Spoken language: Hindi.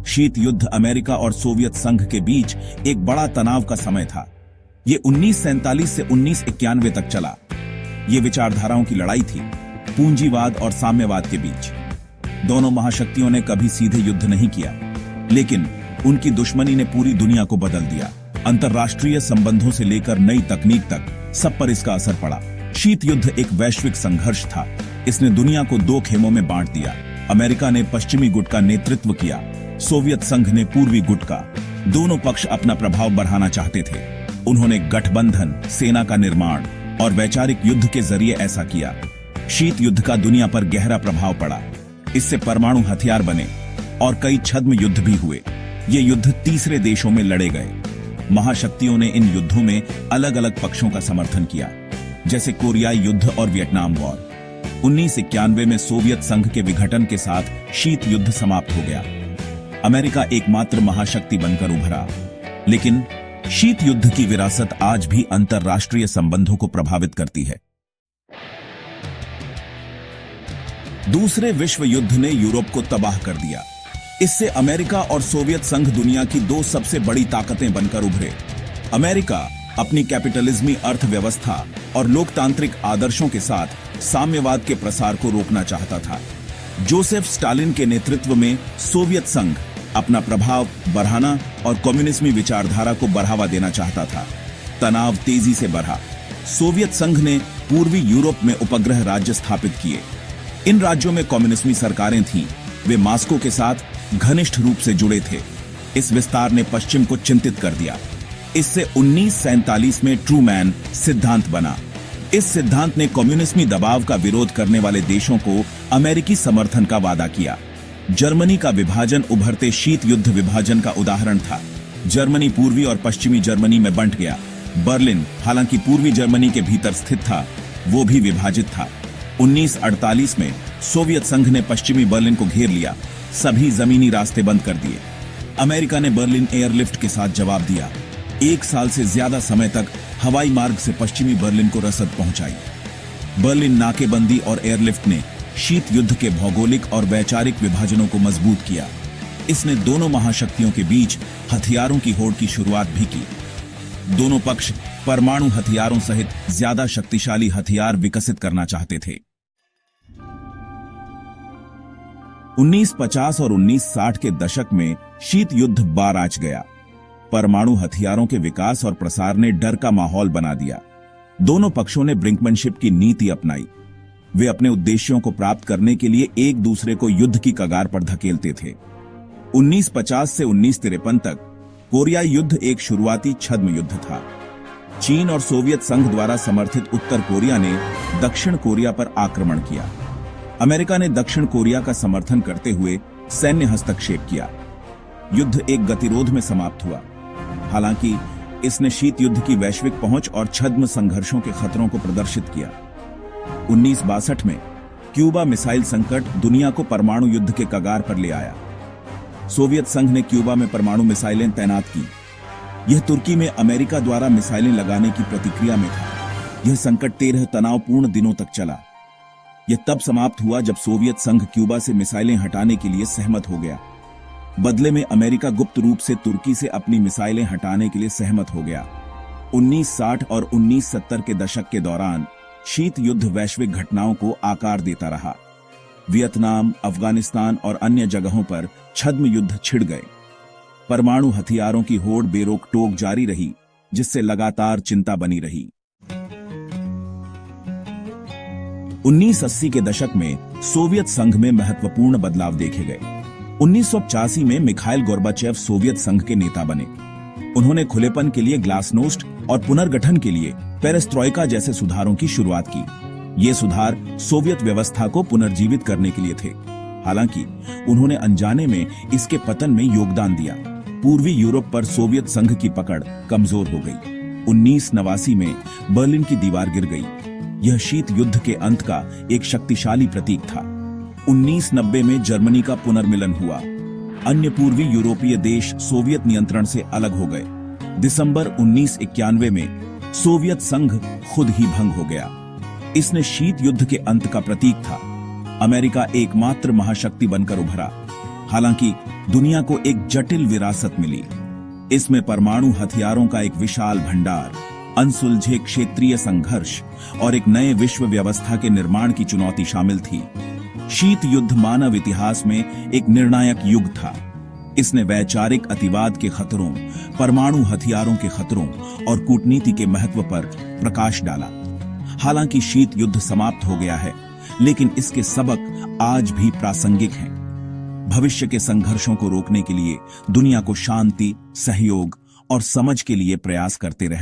शीत युद्ध अमेरिका और सोवियत संघ के बीच एक बड़ा तनाव का समय था। ये 1947 से 1991 तक चला। ये विचारधाराओं की लड़ाई थी, पूंजीवाद और साम्यवाद के बीच। दोनों महाशक्तियों ने कभी सीधे युद्ध नहीं किया, लेकिन उनकी दुश्मनी ने पूरी दुनिया को बदल दिया। अंतर्राष्ट्रीय संबंधों से लेकर नई तकनीक तक सब पर इसका असर पड़ा। शीत युद्ध एक वैश्विक संघर्ष था। इसने दुनिया को दो खेमों में बांट दिया। अमेरिका ने पश्चिमी गुट का नेतृत्व किया, सोवियत संघ ने पूर्वी गुट का। दोनों पक्ष अपना प्रभाव बढ़ाना चाहते थे। उन्होंने गठबंधन, सेना का निर्माण और वैचारिक युद्ध के जरिए ऐसा किया। शीत युद्ध का दुनिया पर गहरा प्रभाव पड़ा। इससे परमाणु हथियार बने और कई छद्म युद्ध भी हुए। ये युद्ध तीसरे देशों में लड़े गए। महाशक्तियों ने इन युद्धों में अलग अलग पक्षों का समर्थन किया, जैसे कोरियाई युद्ध और वियतनाम वॉर। 1991 में सोवियत संघ के विघटन के साथ शीत युद्ध समाप्त हो गया। अमेरिका एकमात्र महाशक्ति बनकर उभरा, लेकिन शीत युद्ध की विरासत आज भी अंतर्राष्ट्रीय संबंधों को प्रभावित करती है। दूसरे विश्व युद्ध ने यूरोप को तबाह कर दिया। इससे अमेरिका और सोवियत संघ दुनिया की दो सबसे बड़ी ताकतें बनकर उभरे। अमेरिका अपनी कैपिटलिज्मी अर्थव्यवस्था और लोकतांत्रिक आदर्शों के साथ साम्यवाद के प्रसार को रोकना चाहता था। जोसेफ स्टालिन के नेतृत्व में सोवियत संघ अपना प्रभाव बढ़ाना और कम्युनिज्मी विचारधारा को बढ़ावा देना चाहता था। तनाव तेजी से बढ़ा। सोवियत संघ ने पूर्वी यूरोप में उपग्रह राज्य स्थापित किए। इन राज्यों में कम्युनिस्टी सरकारें थीं। वे मास्को के साथ घनिष्ठ रूप से जुड़े थे। इस विस्तार ने पश्चिम को चिंतित कर दिया। इससे 1947 में ट्रूमैन सिद्धांत बना। इस सिद्धांत ने कम्युनिस्टी दबाव का विरोध करने वाले देशों को अमेरिकी समर्थन का वादा किया। जर्मनी का विभाजन उभरते शीत युद्ध विभाजन का उदाहरण था। जर्मनी पूर्वी और पश्चिमी जर्मनी में बंट गया। बर्लिन, हालांकि पूर्वी जर्मनी के भीतर स्थित था, वो भी विभाजित था। 1948 में सोवियत संघ ने पश्चिमी बर्लिन को घेर लिया। सभी जमीनी रास्ते बंद कर दिए। अमेरिका ने बर्लिन एयरलिफ्ट के साथ जवाब दिया। 1 साल से ज्यादा समय तक हवाई मार्ग से पश्चिमी बर्लिन को रसद पहुंचाई। बर्लिन नाकेबंदी और एयरलिफ्ट ने शीत युद्ध के भौगोलिक और वैचारिक विभाजनों को मजबूत किया। इसने दोनों महाशक्तियों के बीच हथियारों की होड़ की शुरुआत भी की। दोनों पक्ष परमाणु हथियारों सहित ज्यादा शक्तिशाली हथियार विकसित करना चाहते थे। 1950 और 1960 के दशक में शीत युद्ध बार आच गया। परमाणु हथियारों के विकास और प्रसार ने डर का माहौल बना दिया। दोनों पक्षों ने ब्रिंकमैनशिप की नीति अपनाई। वे अपने उद्देश्यों को प्राप्त करने के लिए एक दूसरे को युद्ध की कगार पर धकेलते थे। 1950 से 1953 तक कोरियाई युद्ध एक शुरुआती छद्म युद्ध था। चीन और सोवियत संघ द्वारा समर्थित उत्तर कोरिया ने दक्षिण कोरिया पर आक्रमण किया। अमेरिका ने दक्षिण कोरिया का समर्थन करते हुए सैन्य हस्तक्षेप किया। युद्ध एक गतिरोध में समाप्त हुआ। हालांकि इसने शीत युद्ध की वैश्विक पहुंच और छद्म संघर्षों के खतरों को प्रदर्शित किया। 1962 में क्यूबा मिसाइल संकट दुनिया को परमाणु युद्ध के कगार पर ले आया। सोवियत संघ ने क्यूबा में परमाणु मिसाइलें तैनात की। यह तुर्की में अमेरिका द्वारा मिसाइलें लगाने की प्रतिक्रिया में था। यह संकट 13 तनावपूर्ण दिनों तक चला। यह तब समाप्त हुआ जब सोवियत संघ क्यूबा से मिसाइलें हटाने के लिए सहमत हो गया। बदले में अमेरिका गुप्त रूप से तुर्की से अपनी मिसाइलें हटाने के लिए सहमत हो गया। 1960 और 1970 के दशक के दौरान शीत युद्ध वैश्विक घटनाओं को आकार देता रहा। वियतनाम, अफगानिस्तान और अन्य जगहों पर छद्म युद्ध छिड़ गए। परमाणु हथियारों की होड़ बेरोक टोक जारी रही, जिससे लगातार चिंता बनी रही। 1980 के दशक में सोवियत संघ में महत्वपूर्ण बदलाव देखे गए। 1985 में मिखाइल गोर्बाचेव सोवियत संघ के नेता बने। उन्होंने खुलेपन के लिए ग्लासनोस्ट और पुनर्गठन के लिए पेरेस्ट्रोइका जैसे सुधारों की शुरुआत की। ये सुधार सोवियत व्यवस्था को पुनर्जीवित करने के लिए थे। हालांकि उन्होंने अनजाने में इसके पतन में योगदान दिया। पूर्वी यूरोप पर सोवियत संघ की पकड़ कमजोर हो गई। 1989 में बर्लिन की दीवार गिर गई। यह शीत युद्ध के अंत का एक शक्तिशाली प्रतीक था। 1990 में जर्मनी का पुनर्मिलन हुआ। अन्य पूर्वी यूरोपीय देश सोवियत नियंत्रण से अलग हो गए। दिसंबर 1991 में सोवियत संघ खुद ही भंग हो गया। इसने शीत युद्ध के अंत का प्रतीक था। अमेरिका एकमात्र महाशक्ति बनकर उभरा। हालांकि दुनिया को एक जटिल विरासत मिली। इसमें परमाणु हथियारों का एक विशाल भंडार, अनसुलझे क्षेत्रीय संघर्ष और एक नए विश्व व्यवस्था के निर्माण की चुनौती शामिल थी। शीत युद्ध मानव इतिहास में एक निर्णायक युग था। इसने वैचारिक अतिवाद के खतरों, परमाणु हथियारों के खतरों और कूटनीति के महत्व पर प्रकाश डाला। हालांकि शीत युद्ध समाप्त हो गया है, लेकिन इसके सबक आज भी प्रासंगिक हैं। भविष्य के संघर्षों को रोकने के लिए दुनिया को शांति, सहयोग और समझ के लिए प्रयास करते रहे।